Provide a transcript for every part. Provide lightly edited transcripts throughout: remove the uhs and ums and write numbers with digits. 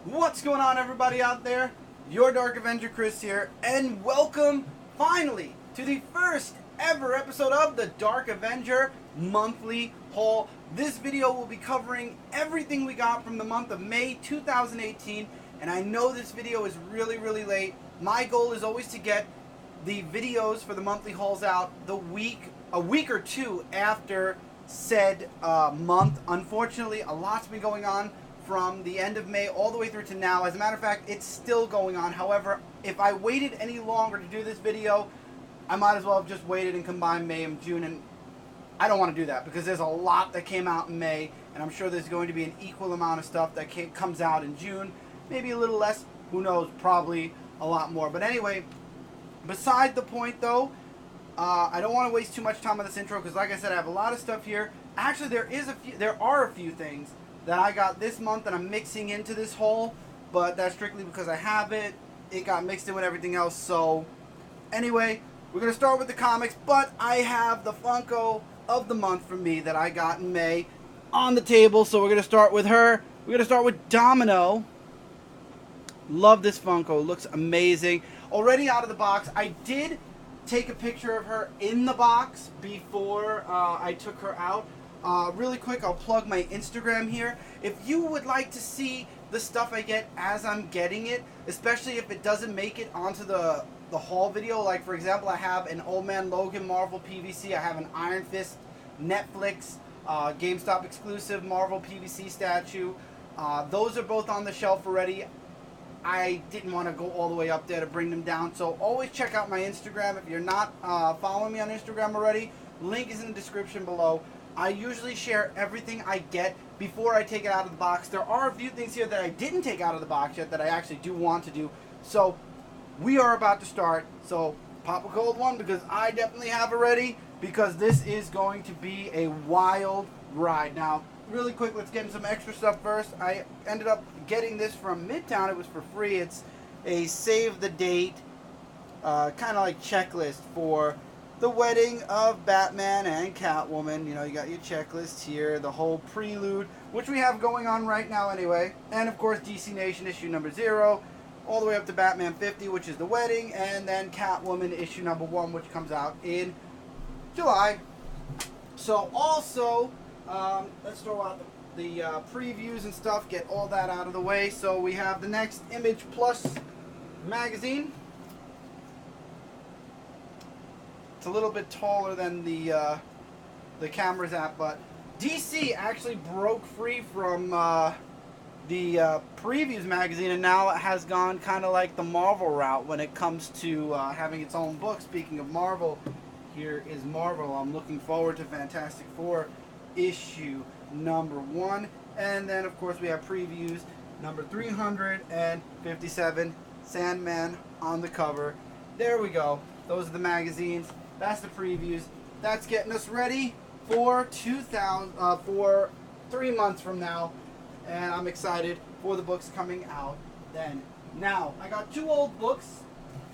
What's going on, everybody out there? Your Dark Avenger Chris here, and welcome finally to the first ever episode of the Dark Avenger monthly haul. This video will be covering everything we got from the month of May 2018, and I know this video is really late. My goal is always to get the videos for the monthly hauls out a week or two after said month. Unfortunately, a lot's been going on from the end of May all the way through to now. As a matter of fact, it's still going on. However, if I waited any longer to do this video, I might as well have just waited and combined May and June, and I don't want to do that because there's a lot that came out in May, and I'm sure there's going to be an equal amount of stuff that comes out in June. Maybe a little less, who knows, probably a lot more. But anyway, beside the point though, I don't want to waste too much time on this intro because, like I said, I have a lot of stuff here. Actually, there are a few things that I got this month that I'm mixing into this haul, but that's strictly because I have it. It got mixed in with everything else. So anyway, we're going to start with the comics, but I have the Funko of the month for me that I got in May on the table. So we're going to start with her. We're going to start with Domino. Love this Funko. Looks amazing. Already out of the box. I did take a picture of her in the box before I took her out. Really quick, I'll plug my Instagram here. If you would like to see the stuff I get as I'm getting it, especially if it doesn't make it onto the haul video, like for example, I have an Old Man Logan Marvel PVC, I have an Iron Fist Netflix GameStop exclusive Marvel PVC statue. Those are both on the shelf already. I didn't want to go all the way up there to bring them down, so always check out my Instagram. If you're not following me on Instagram already, link is in the description below. I usually share everything I get before I take it out of the box. There are a few things here that I didn't take out of the box yet that I actually do want to do. So we are about to start. So pop a cold one because I definitely have it ready, because this is going to be a wild ride. Now, really quick, let's get into some extra stuff first. I ended up getting this from Midtown. It was for free. It's a save the date kind of like checklist for the wedding of Batman and Catwoman. You know, you got your checklist here, the whole prelude, which we have going on right now anyway. And of course, DC Nation issue number 0, all the way up to Batman 50, which is the wedding, and then Catwoman issue number 1, which comes out in July. So also, let's throw out the previews and stuff, get all that out of the way. So we have the next Image Plus magazine. It's a little bit taller than the camera's at, but DC actually broke free from the previews magazine, and now it has gone kind of like the Marvel route when it comes to having its own book. Speaking of Marvel, here is Marvel. I'm looking forward to Fantastic Four issue number 1, and then of course we have previews number 357, Sandman on the cover. There we go. Those are the magazines. That's the previews. That's getting us ready for 3 months from now, and I'm excited for the books coming out then. Now, I got 2 old books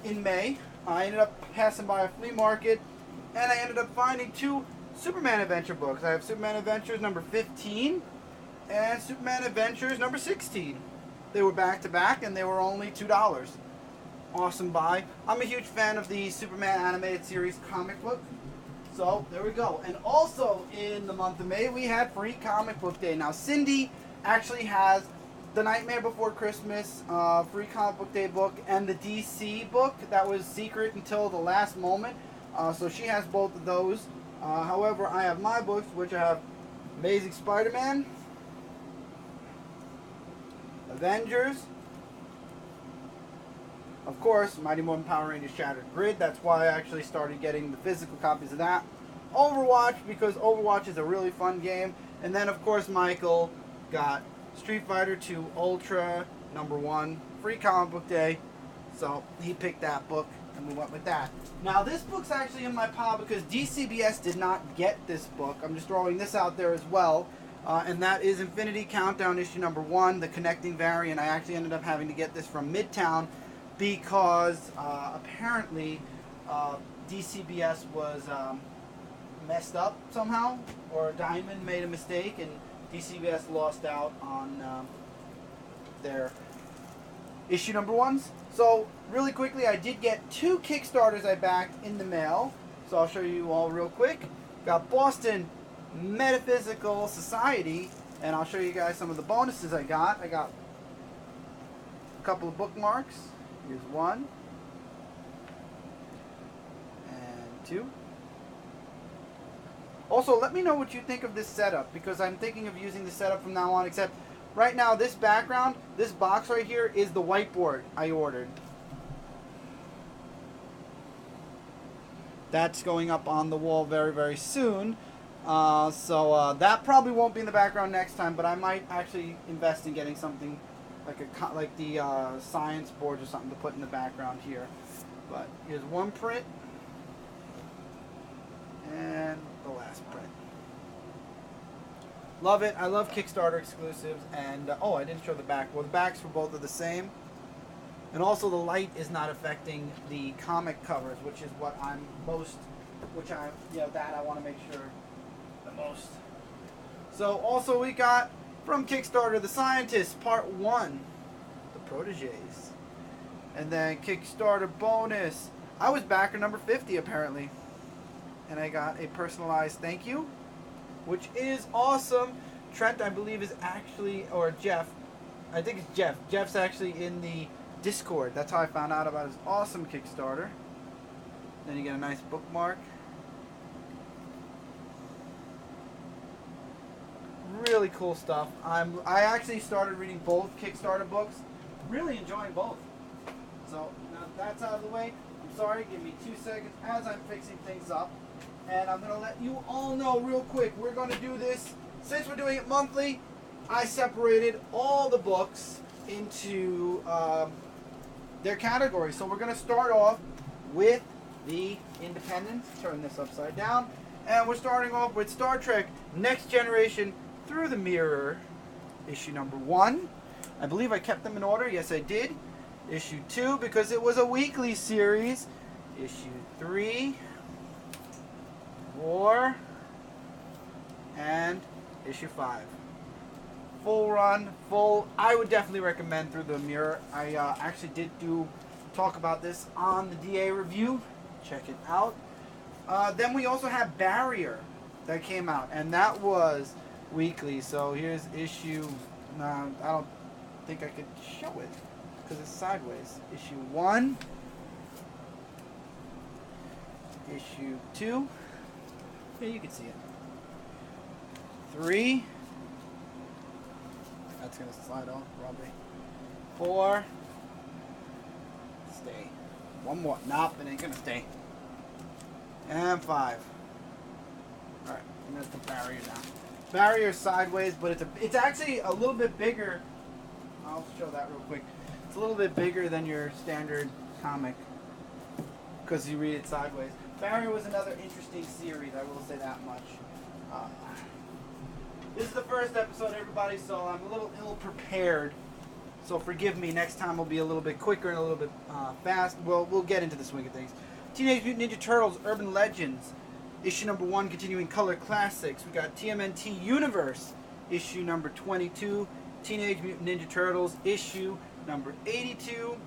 in May. I ended up passing by a flea market, and I ended up finding 2 Superman Adventure books. I have Superman Adventures number 15 and Superman Adventures number 16. They were back to back, and they were only $2. Awesome buy. I'm a huge fan of the Superman animated series comic book. So there we go. And also in the month of May, we had free comic book day. Now Cindy actually has the Nightmare Before Christmas free comic book day book and the DC book that was secret until the last moment. So she has both of those. However, I have my books, which I have Amazing Spider-Man, Avengers, of course, Mighty Morphin Power Rangers Shattered Grid. That's why I actually started getting the physical copies of that. Overwatch, because Overwatch is a really fun game. And then, of course, Michael got Street Fighter 2 Ultra number 1, free comic book day. So he picked that book, and we went with that. Now, this book's actually in my pile because DCBS did not get this book. I'm just throwing this out there as well. And that is Infinity Countdown issue number 1, the connecting variant. I actually ended up having to get this from Midtown, because apparently DCBS was messed up somehow, or Diamond made a mistake and DCBS lost out on their issue number 1s. So really quickly, I did get 2 Kickstarters I backed in the mail. So I'll show you all real quick. Got Boston Metaphysical Society, and I'll show you guys some of the bonuses I got. I got a couple of bookmarks. Here's 1 and 2. Also, let me know what you think of this setup, because I'm thinking of using the setup from now on, except right now this background, this box right here is the whiteboard I ordered. That's going up on the wall very, very soon. So that probably won't be in the background next time, but I might actually invest in getting something like the science boards or something to put in the background here. But here's 1 print and the last print. Love it. I love Kickstarter exclusives. And oh, I didn't show the back. Well, the backs for both are the same. And also the light is not affecting the comic covers, which is what I'm most, that I want to make sure the most. So also we got from Kickstarter, The Scientists, Part 1, The Proteges. And then Kickstarter bonus. I was backer number 50 apparently. And I got a personalized thank you, which is awesome. Trent, I believe, is actually, or Jeff, I think it's Jeff. Jeff's actually in the Discord. That's how I found out about his awesome Kickstarter. Then you get a nice bookmark. Really cool stuff. I actually started reading both Kickstarter books. Really enjoying both. So now that's out of the way. I'm sorry, give me 2 seconds as I'm fixing things up. And I'm going to let you all know real quick, we're going to do this, since we're doing it monthly, I separated all the books into their categories. So we're going to start off with the Independents, turn this upside down, and we're starting off with Star Trek Next Generation Through the Mirror, issue number 1. I believe I kept them in order, yes I did. Issue 2, because it was a weekly series. Issue 3. 4 and issue 5. Full run, full. I would definitely recommend Through the Mirror. I actually did talk about this on the DA review. Check it out. Then we also have Barrier that came out, and that was weekly. So here's issue. I don't think I could show it because it's sideways. Issue 1. Issue 2. Yeah, you can see it. 3. That's going to slide off, probably. 4. Stay. 1 more. Nope, it ain't going to stay. And 5. Alright, I'm going to put Barrier down. Barrier sideways, but it's actually a little bit bigger. I'll show that real quick. It's a little bit bigger than your standard comic because you read it sideways. Barrier was another interesting series, I will say that much. This is the first episode, everybody, so I'm a little ill-prepared. So forgive me, next time will be a little bit quicker and a little bit fast. Well, we'll get into the swing of things. Teenage Mutant Ninja Turtles Urban Legends, issue number 1, continuing Color Classics. We got TMNT Universe, issue number 22. Teenage Mutant Ninja Turtles, issue number 82.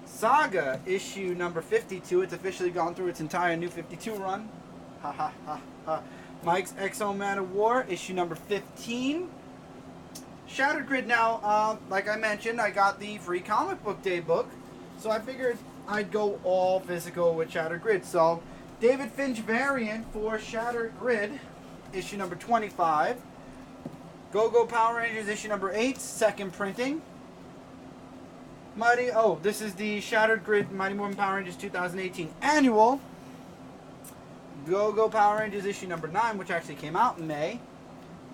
Saga, issue number 52. It's officially gone through its entire New 52 run. Ha ha ha ha. Mike's X-O Man of War, issue number 15. Shattered Grid now, like I mentioned, I got the free comic book day book. So I figured I'd go all physical with Shattered Grid. So David Finch variant for Shattered Grid, issue number 25. Go-Go Power Rangers, issue number 8, second printing. This is the Shattered Grid Mighty Morphin Power Rangers 2018 annual. Go-Go Power Rangers issue number 9, which actually came out in May.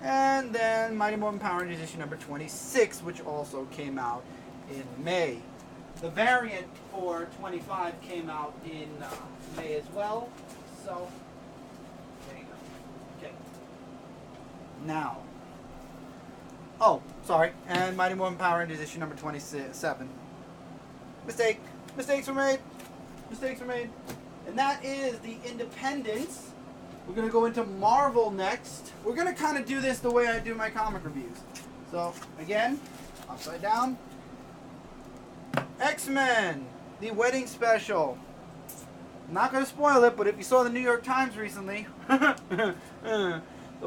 And then Mighty Morphin Power Rangers issue number 26, which also came out in May. The variant for 25 came out in May as well. So, there you go. Okay. Now. Oh, sorry. And Mighty Morphin Power Rangers issue number 27. Mistake. Mistakes were made. Mistakes were made. And that is the Independents. We're going to go into Marvel next. We're going to kind of do this the way I do my comic reviews. So, again, upside down. X-Men, the wedding special. I'm not going to spoil it, but if you saw the New York Times recently, The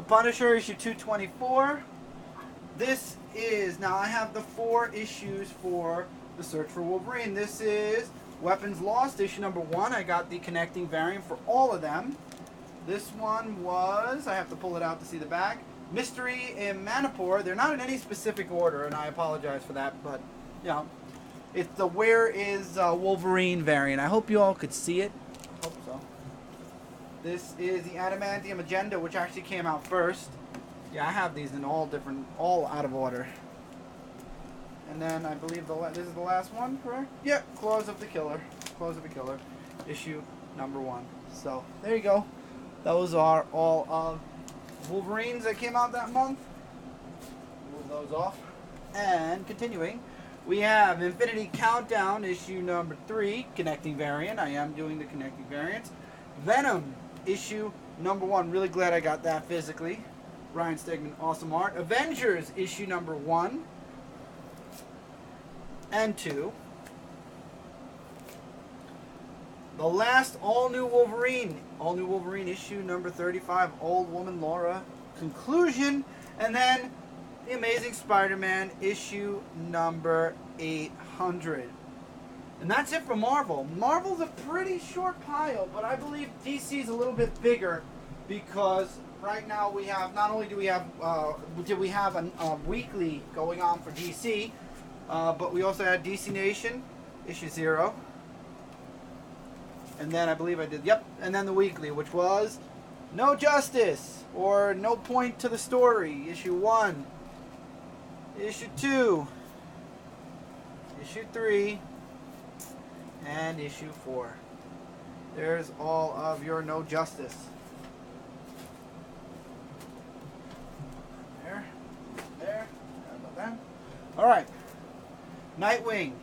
Punisher issue 224. This is, now I have the 4 issues for The Search for Wolverine. This is Weapons Lost, issue number 1. I got the connecting variant for all of them. This one was, I have to pull it out to see the back, Mystery in Manipur. They're not in any specific order, and I apologize for that, but, you know, it's the Where is Wolverine variant. I hope you all could see it. I hope so. This is the Adamantium Agenda, which actually came out first. Yeah, I have these in all different, all out of order. And then I believe this is the last one, correct? Yeah, Claws of the Killer. Claws of the Killer, issue number 1. So, there you go. Those are all of Wolverines that came out that month. Move those off. And continuing, we have Infinity Countdown, issue number 3, connecting variant. I am doing the connecting variants. Venom, issue number 1. Really glad I got that physically. Ryan Stegman, awesome art. Avengers, issue number 1 and 2. The last all-new Wolverine issue number 35, Old Woman Laura, conclusion. And then The Amazing Spider-Man, issue number 800. And that's it for Marvel. Marvel's a pretty short pile, but I believe DC's a little bit bigger because right now we have, not only do we have a weekly going on for DC, but we also had DC Nation, issue 0. And then I believe I did, yep, and then the weekly, which was No Justice, or No Point to the Story, issue 1, issue 2, issue 3, and issue 4. There's all of your No Justice. There. How about that? Alright. Nightwing,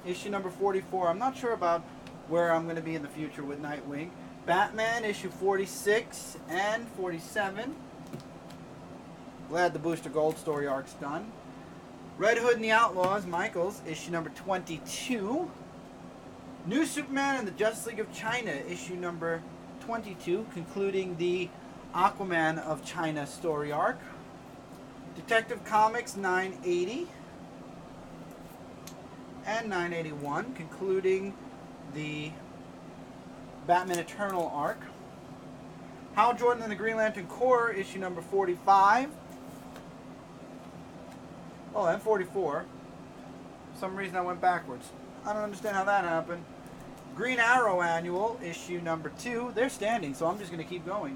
issue number 44. I'm not sure about where I'm going to be in the future with Nightwing. Batman, issue 46 and 47. Glad the Booster Gold story arc's done. Red Hood and the Outlaws, Michaels, issue number 22. New Superman and the Justice League of China, issue number 22, concluding the Aquaman of China story arc. Detective Comics 980 and 981, concluding the Batman Eternal arc. Hal Jordan and the Green Lantern Corps, issue number 45. Oh, and 44. For some reason I went backwards. I don't understand how that happened. Green Arrow Annual, issue number 2. They're standing, so I'm just going to keep going.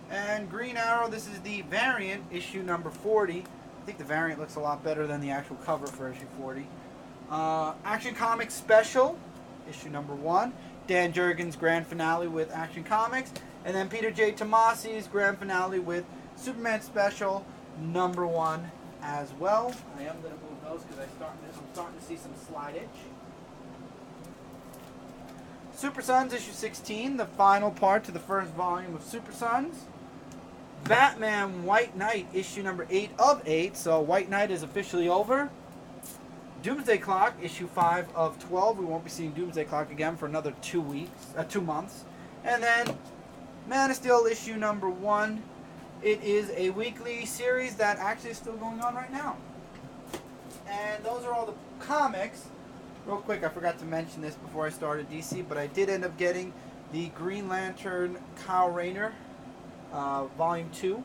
And Green Arrow, this is the variant, issue number 40. I think the variant looks a lot better than the actual cover for issue 40. Action Comics Special, issue number 1. Dan Jurgens' grand finale with Action Comics. And then Peter J. Tomasi's grand finale with Superman Special number 1 as well. I am going to move those because I'm starting to see some slidage. Super Sons issue 16, the final part to the first volume of Super Sons. Batman White Knight issue number 8 of 8, so White Knight is officially over. Doomsday Clock issue 5 of 12. We won't be seeing Doomsday Clock again for another 2 months. And then Man of Steel issue number 1. It is a weekly series that actually is still going on right now. And those are all the comics. Real quick, I forgot to mention this before I started DC, but I did end up getting the Green Lantern Kyle Rayner Volume 2.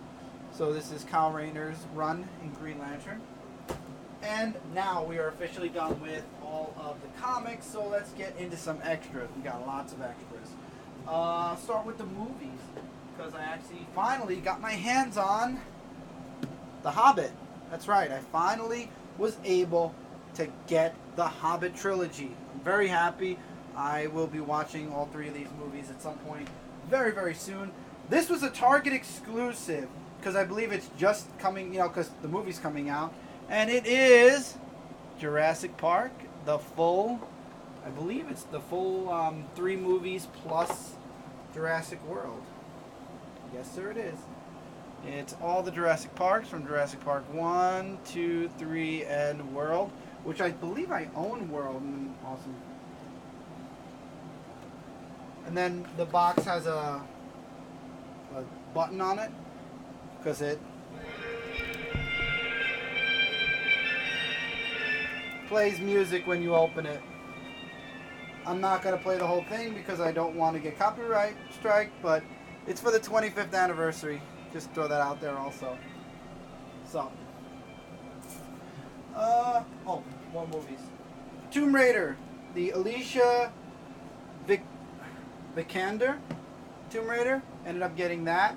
So this is Kyle Rayner's run in Green Lantern. And now we are officially done with all of the comics, so let's get into some extras. We got lots of extras. Start with the movies, because I actually finally got my hands on The Hobbit. That's right, I finally was able to get the Hobbit trilogy. I'm very happy. I will be watching all 3 of these movies at some point very, very soon. This was a Target exclusive, because I believe it's just coming, because the movie's coming out. And it is Jurassic Park, the full, I believe it's the full 3 movies plus Jurassic World. Yes, sir, it is. It's all the Jurassic Parks from Jurassic Park 1, 2, 3, and World. which I believe I own World. Awesome. And then the box has a button on it because it plays music when you open it. I'm not going to play the whole thing because I don't want to get copyright strike, but it's for the 25th anniversary. Just throw that out there also. So, more movies. Tomb Raider, the Alicia Vikander Tomb Raider. Ended up getting that.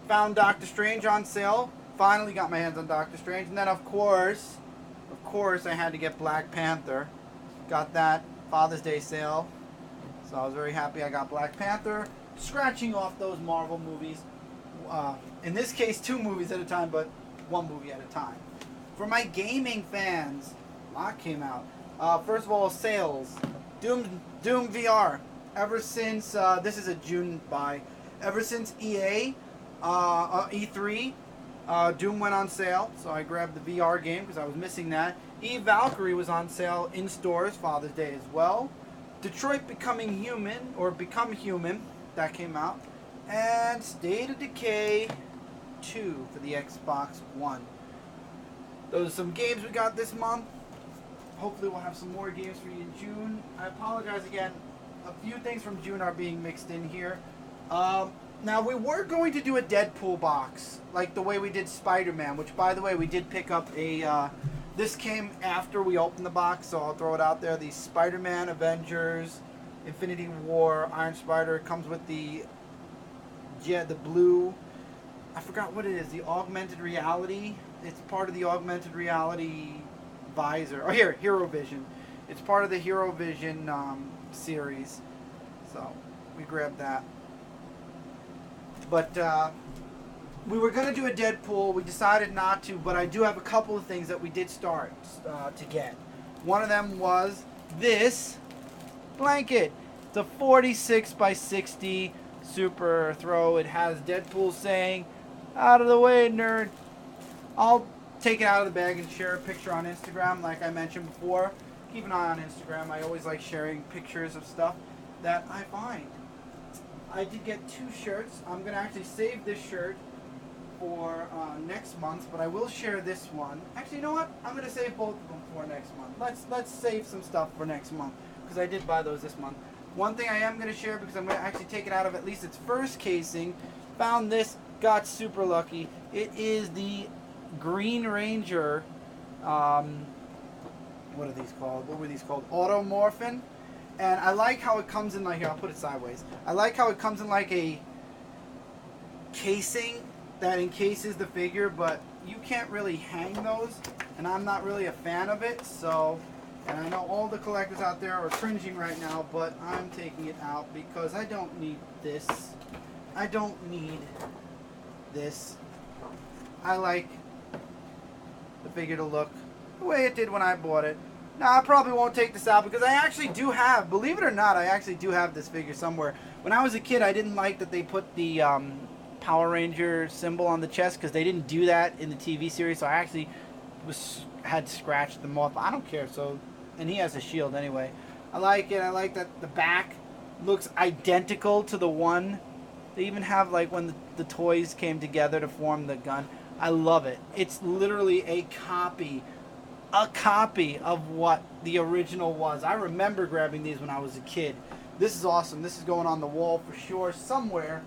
Found Doctor Strange on sale. Finally got my hands on Doctor Strange. And then of course, I had to get Black Panther. Got that Father's Day sale. So I was very happy I got Black Panther. Scratching off those Marvel movies. In this case, 2 movies at a time, but 1 movie at a time. For my gaming fans, a lot came out. First of all, sales. Doom VR. Ever since, this is a June buy. Ever since E3, Doom went on sale, so I grabbed the VR game because I was missing that. Valkyrie was on sale in stores Father's Day as well. Detroit Become Human, that came out. And State of Decay 2 for the Xbox One. Those are some games we got this month. Hopefully we'll have some more games for you in June. I apologize again. A few things from June are being mixed in here. Now, we were going to do a Deadpool box, like the way we did Spider-Man, which, by the way, we did pick up a... this came after we opened the box, so I'll throw it out there. The Spider-Man, Avengers, Infinity War, Iron Spider. It comes with the blue... I forgot what it is. The augmented reality. It's part of the augmented reality visor. Oh, here, Hero Vision. It's part of the Hero Vision series. So, we grabbed that. But we were going to do a Deadpool. We decided not to, but I do have a couple of things that we did start to get. One of them was this blanket. It's a 46 by 60 super throw. It has Deadpool saying, "Out of the way, nerd." I'll take it out of the bag and share a picture on Instagram, like I mentioned before. Keep an eye on Instagram. I always like sharing pictures of stuff that I find. I did get 2 shirts. I'm going to actually save this shirt for next month, but I will share this one. Actually, you know what? I'm going to save both of them for next month. Let's save some stuff for next month, because I did buy those this month. One thing I am going to share, because I'm going to actually take it out of at least its first casing. Found this, got super lucky. It is the Green Ranger, what are these called? What were these called? Automorphin. And I like how it comes in like, here, I'll put it sideways. I like how it comes in like a casing that encases the figure, but you can't really hang those, and I'm not really a fan of it, so, and I know all the collectors out there are cringing right now, but I'm taking it out because I don't need this. I don't need this. I like the figure to look the way it did when I bought it. Now, I probably won't take this out because I actually do have, believe it or not, I actually do have this figure somewhere. When I was a kid, I didn't like that they put the Power Ranger symbol on the chest because they didn't do that in the TV series, so I actually had scratched them off. I don't care, so, and he has a shield anyway. I like it. I like that the back looks identical to the one. They even have, like, when the toys came together to form the gun. I love it. It's literally a copy of what the original was. I remember grabbing these when I was a kid. This is awesome. This is going on the wall for sure somewhere.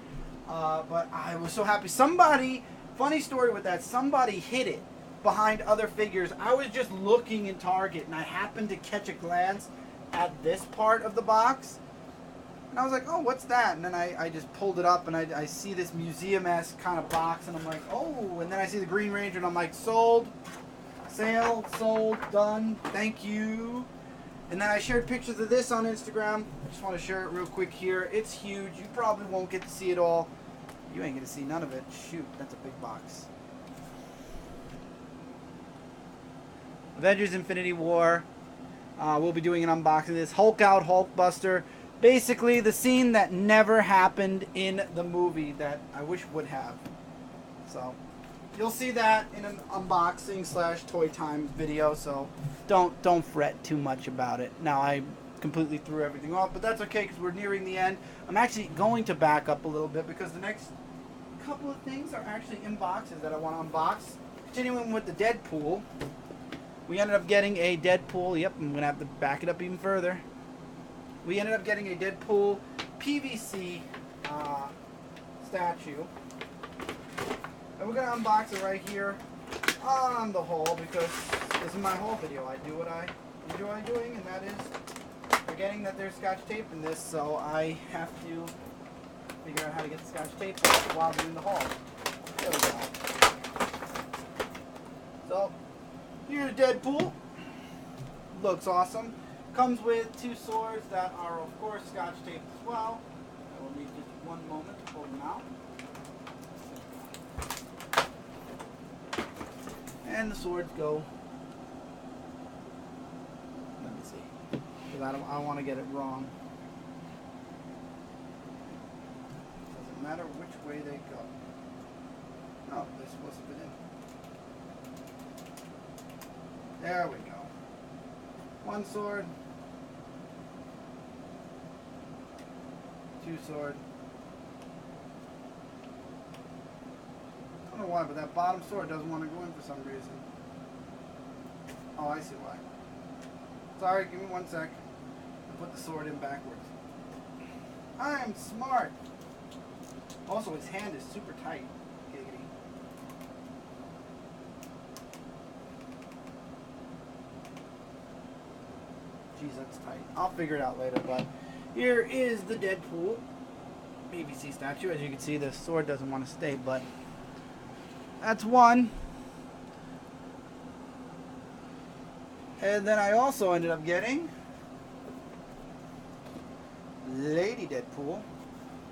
But I was so happy. Somebody, funny story with that, somebody hid it behind other figures. I was just looking in Target and I happened to catch a glance at this part of the box. And I was like, oh, what's that? And then I just pulled it up and I see this museum-esque kind of box and I'm like, oh, and then I see the Green Ranger and I'm like, sold. Sale, sold, done, thank you. And then I shared pictures of this on Instagram. I just want to share it real quick here. It's huge. You probably won't get to see it all. You ain't going to see none of it. Shoot, that's a big box. Avengers Infinity War. We'll be doing an unboxing of this. Hulk out, Hulkbuster. Basically, the scene that never happened in the movie that I wish would have. So, you'll see that in an unboxing / toy time video, so don't fret too much about it. Now I completely threw everything off, but that's okay because we're nearing the end. I'm actually going to back up a little bit because the next couple of things are actually in boxes that I want to unbox. Continuing with the Deadpool, we ended up getting a Deadpool. Yep, I'm gonna have to back it up even further. We ended up getting a Deadpool PVC statue. And we're going to unbox it right here on the haul because this is my haul video. I do what I enjoy doing, and that is forgetting that there's scotch tape in this, so I have to figure out how to get the scotch tape while doing the haul. There we go. So, here's Deadpool. Looks awesome. Comes with 2 swords that are, of course, scotch taped as well. I will need just one moment to pull them out. And the swords go. Let me see. Because I don't want to get it wrong. Doesn't matter which way they go. Oh, they're supposed to fit in. There we go. One sword. 2 sword. I don't know why, but that bottom sword doesn't want to go in for some reason. Oh, I see why. Sorry, give me 1 sec. I'll put the sword in backwards. I am smart. Also, his hand is super tight. Giggity. Jeez, that's tight. I'll figure it out later, but here is the Deadpool PVC statue. As you can see, the sword doesn't want to stay, but that's one. And then I also ended up getting Lady Deadpool,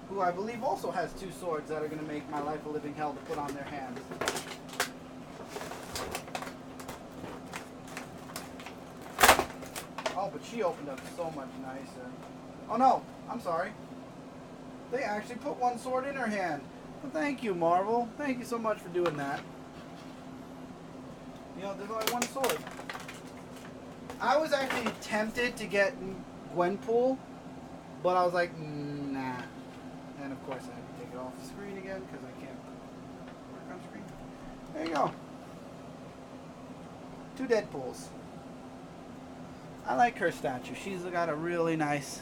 who I believe also has 2 swords that are going to make my life a living hell to put on their hands. Oh, but she opened up so much nicer. Oh no, I'm sorry. They actually put 1 sword in her hand. Well, thank you, Marvel. Thank you so much for doing that. You know, there's only 1 sword. I was actually tempted to get Gwenpool, but I was like, nah. And of course I had to take it off the screen again because I can't work on screen. There you go. 2 Deadpools. I like her statue. She's got a really nice...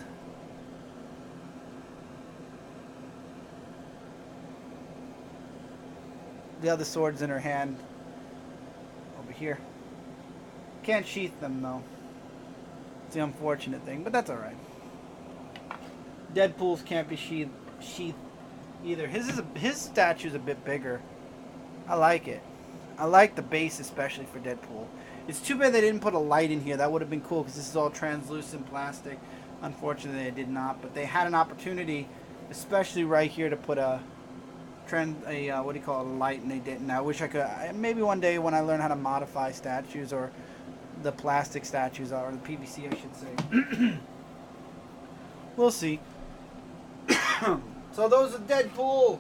The other sword's in her hand over here. Can't sheath them though. It's the unfortunate thing, but that's alright. Deadpool's can't be sheathed either. His statue's a bit bigger. I like it. I like the base especially for Deadpool. It's too bad they didn't put a light in here. That would have been cool because this is all translucent plastic. Unfortunately, they did not. But they had an opportunity, especially right here, to put a what do you call it, a light, and they didn't. I wish I could. Maybe one day when I learn how to modify statues, or the plastic statues, or the PVC, I should say. We'll see. So those are Deadpool.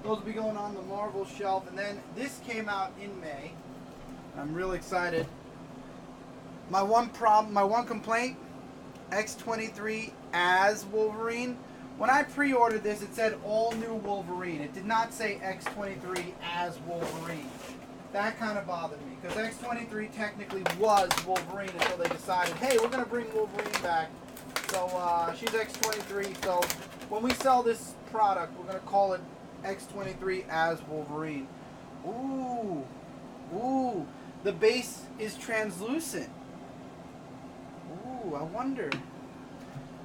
Those will be going on the Marvel shelf, and then this came out in May. I'm really excited. My one complaint, X-23 as Wolverine. When I pre-ordered this, it said all new Wolverine. It did not say X-23 as Wolverine. That kind of bothered me, because X-23 technically was Wolverine until they decided, hey, we're going to bring Wolverine back. So she's X-23, so when we sell this product, we're going to call it X-23 as Wolverine. Ooh. Ooh. The base is translucent. Ooh, I wonder.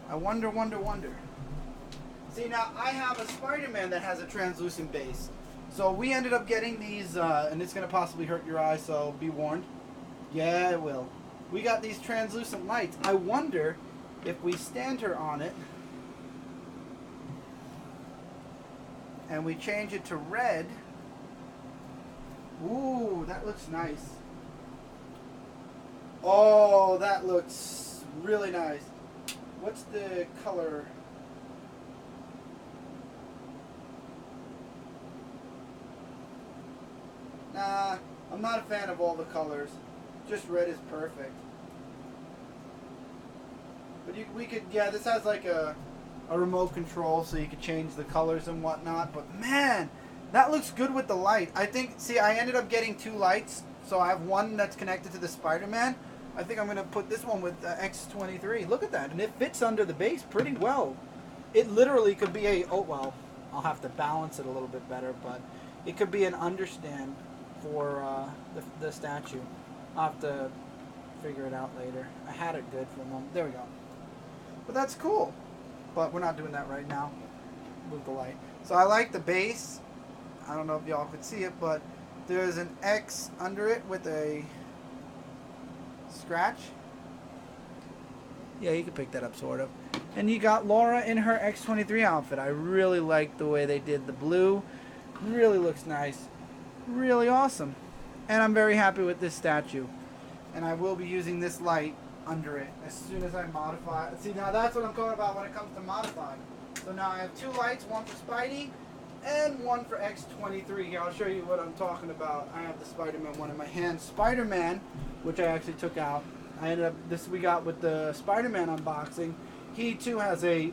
I wonder. See, now I have a Spider-Man that has a translucent base. So we ended up getting these, and it's going to possibly hurt your eyes, so be warned. Yeah, it will. We got these translucent lights. I wonder if we stand her on it and we change it to red. Ooh, that looks nice. Oh, that looks really nice. What's the color? Nah, I'm not a fan of all the colors. Just red is perfect. But we could, yeah, this has like a remote control so you could change the colors and whatnot. But man, that looks good with the light. I think, see, I ended up getting 2 lights. So I have one that's connected to the Spider-Man. I think I'm going to put this one with X23. Look at that. And it fits under the base pretty well. It literally could be a, oh, well, I'll have to balance it a little bit better. But it could be an understand for the statue. I'll have to figure it out later. I had it good for a moment. There we go. But that's cool. But we're not doing that right now. Move the light. So I like the base. I don't know if y'all could see it, but there's an X under it with a scratch. Yeah, you can pick that up, sort of. And you got Laura in her X23 outfit. I really like the way they did the blue. Really looks nice. Really awesome. And I'm very happy with this statue. And I will be using this light under it as soon as I modify it. See, now that's what I'm talking about when it comes to modifying. So now I have 2 lights, one for Spidey and one for X23. Here, I'll show you what I'm talking about. I have the Spider-Man one in my hand. Spider-Man, which I actually took out. I ended up, this we got with the Spider-Man unboxing. He too has a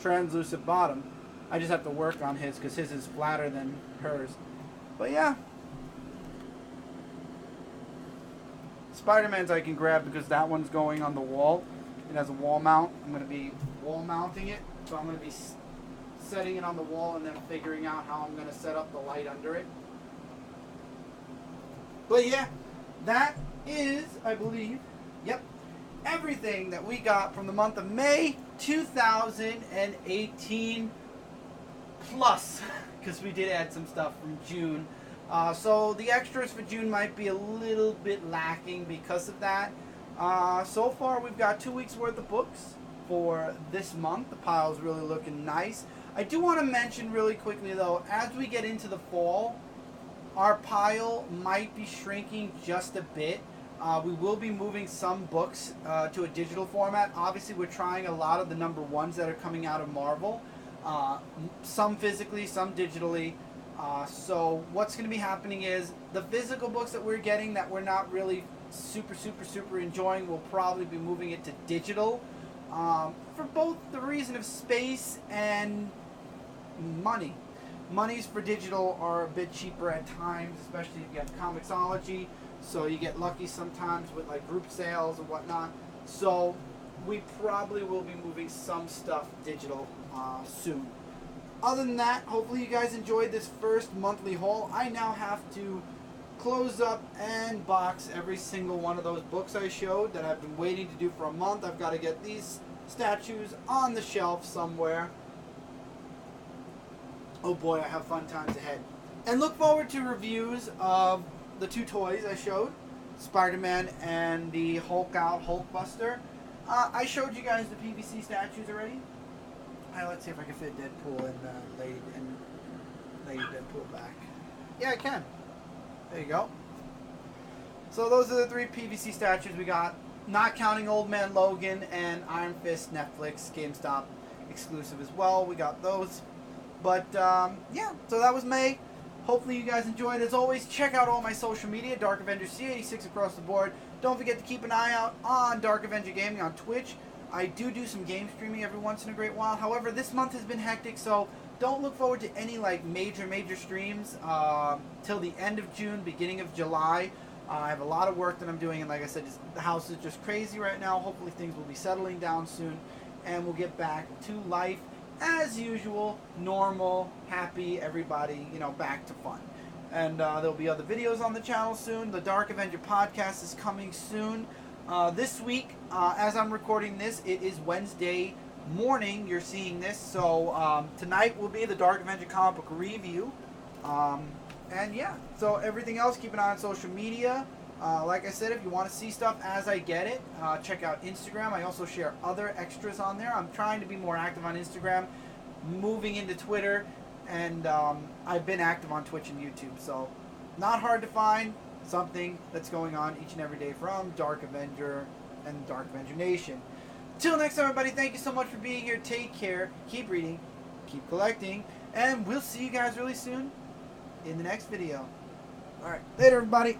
translucent bottom. I just have to work on his because his is flatter than hers. But yeah. Spider-Man's I can grab because that one's going on the wall. It has a wall mount. I'm going to be wall mounting it. So I'm going to be setting it on the wall and then figuring out how I'm going to set up the light under it. But yeah, that is, I believe, yep, everything that we got from the month of May 2018 plus, because we did add some stuff from June. So the extras for June might be a little bit lacking because of that. So far we've got 2 weeks worth of books for this month. The pile's really looking nice. I do want to mention really quickly though, as we get into the fall, our pile might be shrinking just a bit. We will be moving some books to a digital format. Obviously we're trying a lot of the #1s that are coming out of Marvel. Some physically, some digitally. So what's going to be happening is the physical books that we're getting that we're not really super enjoying, we'll probably be moving it to digital for both the reason of space and money. Monies for digital are a bit cheaper at times, especially if you have Comixology, so you get lucky sometimes with like group sales and whatnot. So we probably will be moving some stuff digital soon. Other than that, hopefully you guys enjoyed this first monthly haul. I now have to close up and box every single one of those books I showed that I've been waiting to do for a month. I've got to get these statues on the shelf somewhere. Oh boy, I have fun times ahead. And look forward to reviews of the 2 toys I showed, Spider-Man and the Hulk Out Hulkbuster. I showed you guys the PVC statues already. Let's see if I can fit Deadpool and Lady Deadpool back. Yeah, I can. There you go. So those are the 3 PVC statues we got, not counting Old Man Logan and Iron Fist Netflix GameStop exclusive as well. We got those. But yeah, so that was May. Hopefully you guys enjoyed. As always, check out all my social media, Dark Avenger C86 across the board. Don't forget to keep an eye out on Dark Avenger Gaming on Twitch. I do some game streaming every once in a great while. However, this month has been hectic, so don't look forward to any like major streams till the end of June, beginning of July. I have a lot of work that I'm doing, and like I said, the house is just crazy right now. Hopefully things will be settling down soon, and we'll get back to life as usual, normal, happy, everybody, you know, back to fun. And there'll be other videos on the channel soon. The Dark Avenger podcast is coming soon. This week, as I'm recording this, it is Wednesday morning. You're seeing this, so tonight will be the Dark Avenger comic book review. And yeah, so everything else, keep an eye on social media. Like I said, if you want to see stuff as I get it, check out Instagram. I also share other extras on there. I'm trying to be more active on Instagram, moving into Twitter, and I've been active on Twitch and YouTube. So not hard to find something that's going on each and every day from Dark Avenger and Dark Avenger Nation. Till next time, everybody, thank you so much for being here. Take care, keep reading, keep collecting, and we'll see you guys really soon in the next video. All right, later, everybody.